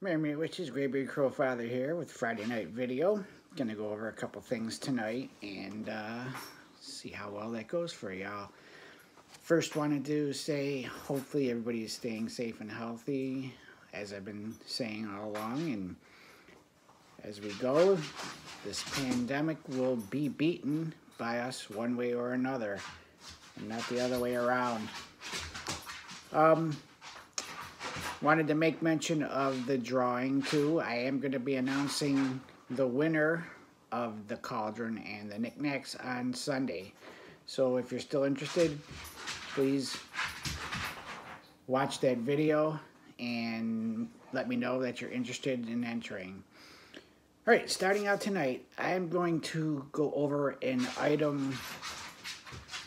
Merry Witches, Graybeard Crow Father here with Friday night video. Gonna go over a couple things tonight and see how well that goes for y'all. First, wanted to say hopefully everybody is staying safe and healthy, as I've been saying all along. And as we go, this pandemic will be beaten by us one way or another, and not the other way around. Wanted to make mention of the drawing too. I am going to be announcing the winner of the cauldron and the knickknacks on Sunday. So if you're still interested, please watch that video and let me know that you're interested in entering. All right, starting out tonight, I'm going to go over an item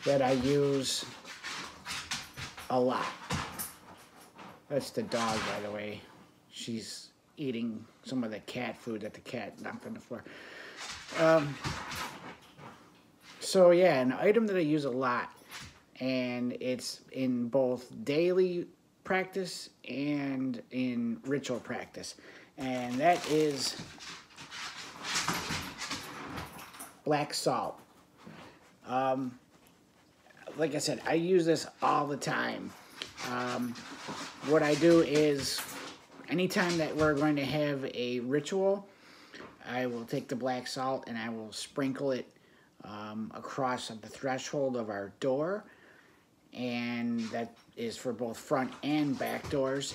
that I use a lot. That's the dog, by the way. She's eating some of the cat food that the cat knocked on the floor. So yeah, an item that I use a lot, and it's in both daily practice and in ritual practice, and that is black salt. Like I said, I use this all the time. What I do is, anytime that we're going to have a ritual, I will take the black salt and I will sprinkle it across the threshold of our door, and that is for both front and back doors.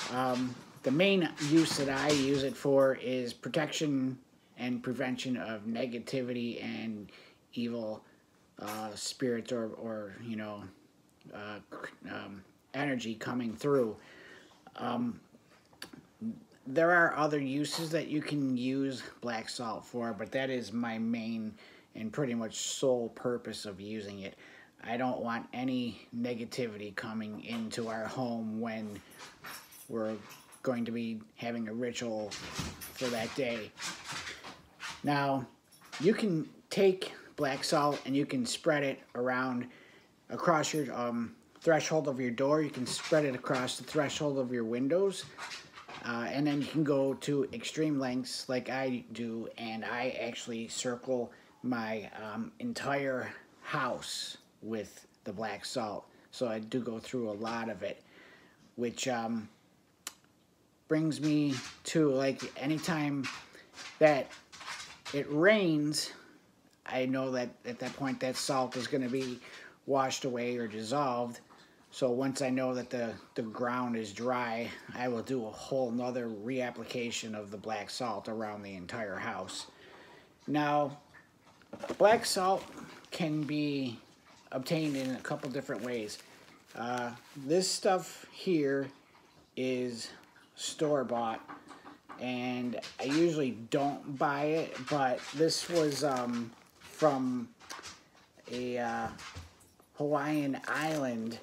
The main use that I use it for is protection and prevention of negativity and evil spirits or you know, energy coming through. There are other uses that you can use black salt for, but that is my main and pretty much sole purpose of using it. I don't want any negativity coming into our home when we're going to be having a ritual for that day. Now, you can take black salt and you can spread it around across your threshold of your door. You can spread it across the threshold of your windows, and then you can go to extreme lengths like I do, and I actually circle my entire house with the black salt. So I do go through a lot of it, which brings me to, like, anytime that it rains, I know that at that point that salt is going to be washed away or dissolved. So once I know that the ground is dry, I will do a whole nother reapplication of the black salt around the entire house. Now, black salt can be obtained in a couple different ways. This stuff here is store-bought, and I usually don't buy it, but this was from a Hawaiian island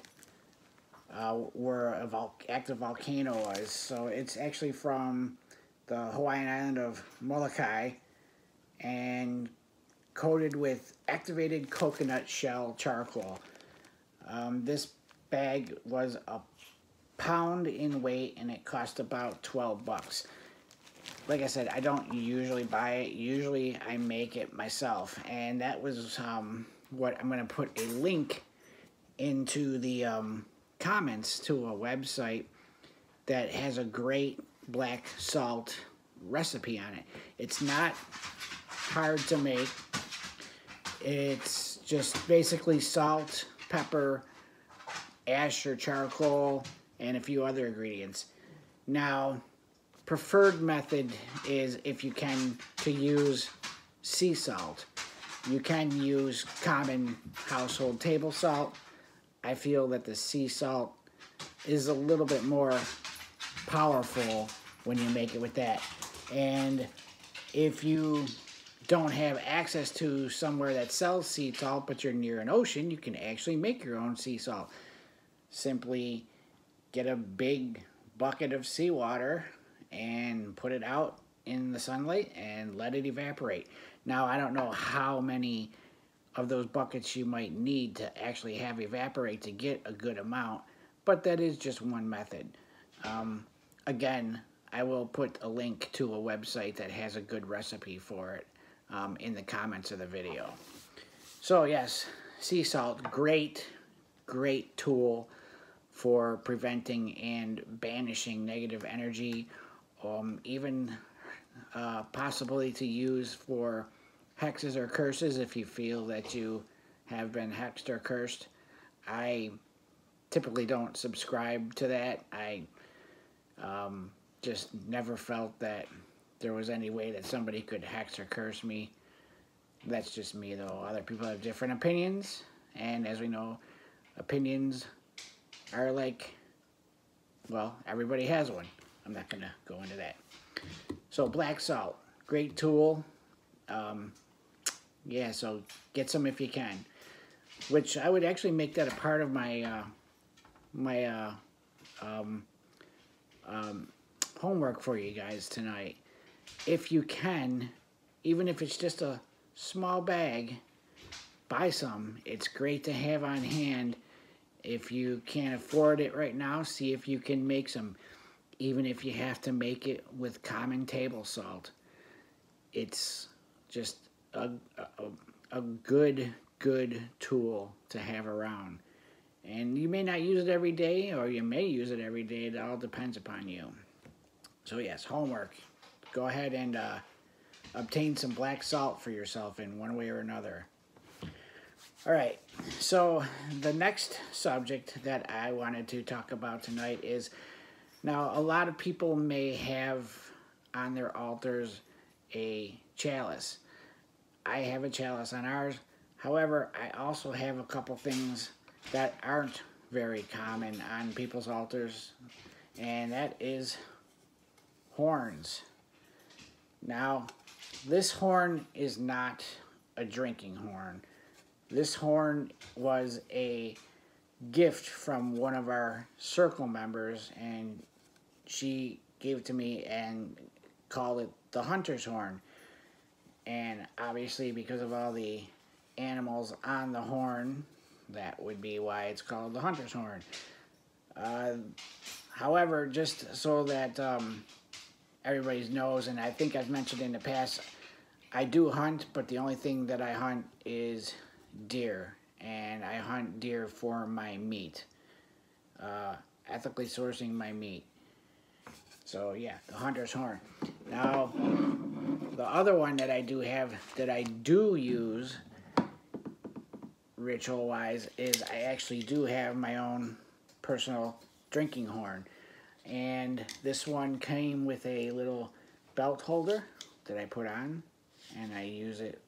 where an active volcano was. So it's actually from the Hawaiian island of Molokai, and coated with activated coconut shell charcoal. This bag was a pound in weight, and it cost about 12 bucks. Like I said, I don't usually buy it. Usually I make it myself, and that was what I'm going to put a link into the comments to a website that has a great black salt recipe on it. It's not hard to make. It's just basically salt, pepper, ash or charcoal, and a few other ingredients. Now, preferred method is, if you can, to use sea salt. You can use common household table salt. I feel that the sea salt is a little bit more powerful when you make it with that. And if you don't have access to somewhere that sells sea salt, but you're near an ocean, you can actually make your own sea salt. Simply get a big bucket of seawater and put it out in the sunlight and let it evaporate. Now, I don't know how many of those buckets you might need to actually have evaporate to get a good amount, but that is just one method. Again, I will put a link to a website that has a good recipe for it in the comments of the video. So yes, sea salt, great tool for preventing and banishing negative energy, even possibly to use for hexes or curses if you feel that you have been hexed or cursed. I typically don't subscribe to that. I just never felt that there was any way that somebody could hex or curse me. That's just me, though. Other people have different opinions, and as we know, opinions are like, well, everybody has one. I'm not going to go into that. So black salt, great tool. Yeah, so get some if you can. Which I would actually make that a part of my homework for you guys tonight. If you can, even if it's just a small bag, buy some. It's great to have on hand. If you can't afford it right now, see if you can make some. Even if you have to make it with common table salt. It's just a good tool to have around. And you may not use it every day, or you may use it every day. It all depends upon you. So yes, homework. Go ahead and obtain some black salt for yourself in one way or another. All right, so the next subject that I wanted to talk about tonight is, now a lot of people may have on their altars a chalice. I have a chalice on ours. However, I also have a couple things that aren't very common on people's altars, and that is horns. Now, this horn is not a drinking horn. This horn was a gift from one of our circle members, and she gave it to me and called it the hunter's horn. And obviously, because of all the animals on the horn, that would be why it's called the hunter's horn. However, just so that everybody knows, and I think I've mentioned in the past, I do hunt, but the only thing that I hunt is deer, and I hunt deer for my meat, ethically sourcing my meat. So yeah, the hunter's horn. Now, the other one that I do have, that I do use ritual-wise, is I actually do have my own personal drinking horn. And this one came with a little belt holder that I put on, and I use it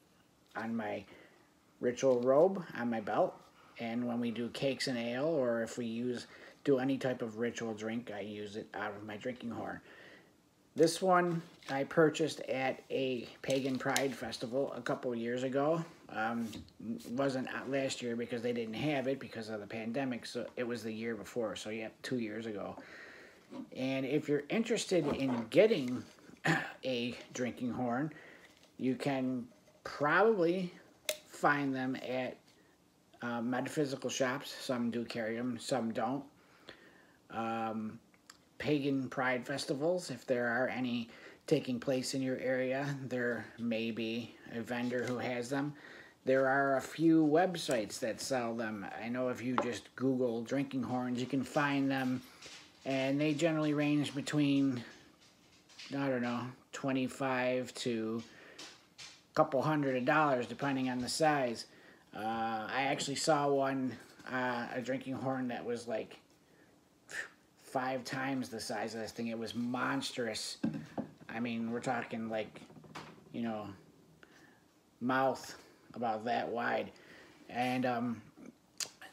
on my ritual robe on my belt. And when we do cakes and ale, or if we do any type of ritual drink, I use it out of my drinking horn. This one I purchased at a pagan pride festival a couple years ago. Wasn't last year because they didn't have it because of the pandemic, so it was the year before, so yeah, 2 years ago. And if you're interested in getting a drinking horn, you can probably find them at metaphysical shops. Some do carry them, some don't. Pagan pride festivals, if there are any taking place in your area, there may be a vendor who has them. There are a few websites that sell them. I know if you just Google drinking horns, you can find them, and they generally range between, I don't know, $25 to a couple $100 depending on the size. I actually saw one, a drinking horn that was like 5 times the size of this thing. It was monstrous. I mean, we're talking like, you know, mouth about that wide. And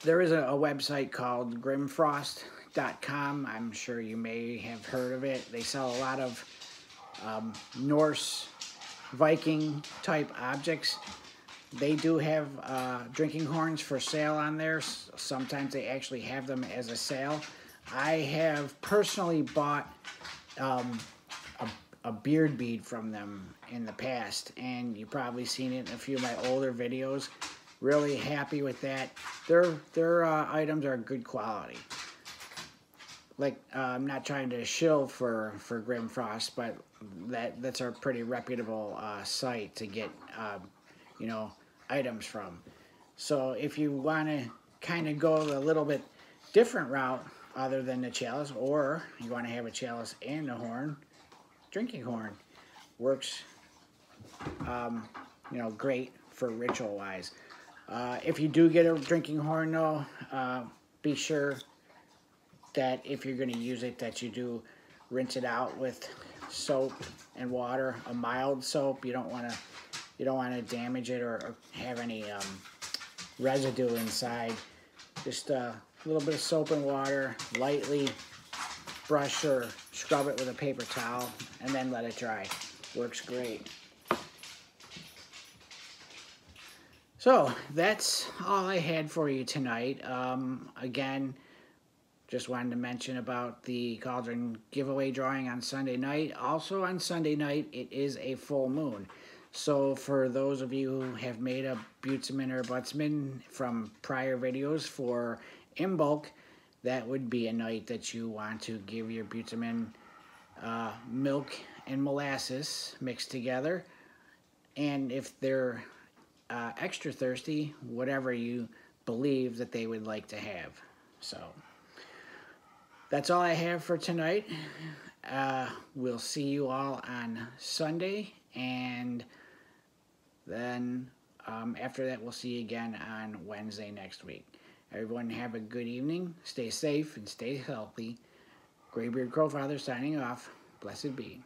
there is a website called grimfrost.com. I'm sure you may have heard of it. They sell a lot of Norse Viking type objects. They do have drinking horns for sale on there. Sometimes they actually have them as a sale. I have personally bought a beard bead from them in the past, and you've probably seen it in a few of my older videos. Really happy with that. Their items are good quality. like I'm not trying to shill for Grim Frost, but that's a pretty reputable site to get you know, items from. So if you want to kind of go a little bit different route other than the chalice, or you want to have a chalice and a horn, drinking horn works, you know, great for ritual wise. If you do get a drinking horn though, be sure that if you're going to use it, that you do rinse it out with soap and water, a mild soap. You don't want to damage it or have any residue inside. Just a little bit of soap and water, lightly brush or scrub it with a paper towel, and then let it dry. Works great. So that's all I had for you tonight. Again, just wanted to mention about the Cauldron giveaway drawing on Sunday night. Also on Sunday night, it is a full moon. So for those of you who have made a Butzeman or Butzman from prior videos for in bulk, that would be a night that you want to give your Butzeman milk and molasses mixed together. And if they're extra thirsty, whatever you believe that they would like to have. So that's all I have for tonight. We'll see you all on Sunday, and then after that we'll see you again on Wednesday next week. Everyone have a good evening. Stay safe and stay healthy. Graybeard Crowfather signing off. Blessed be.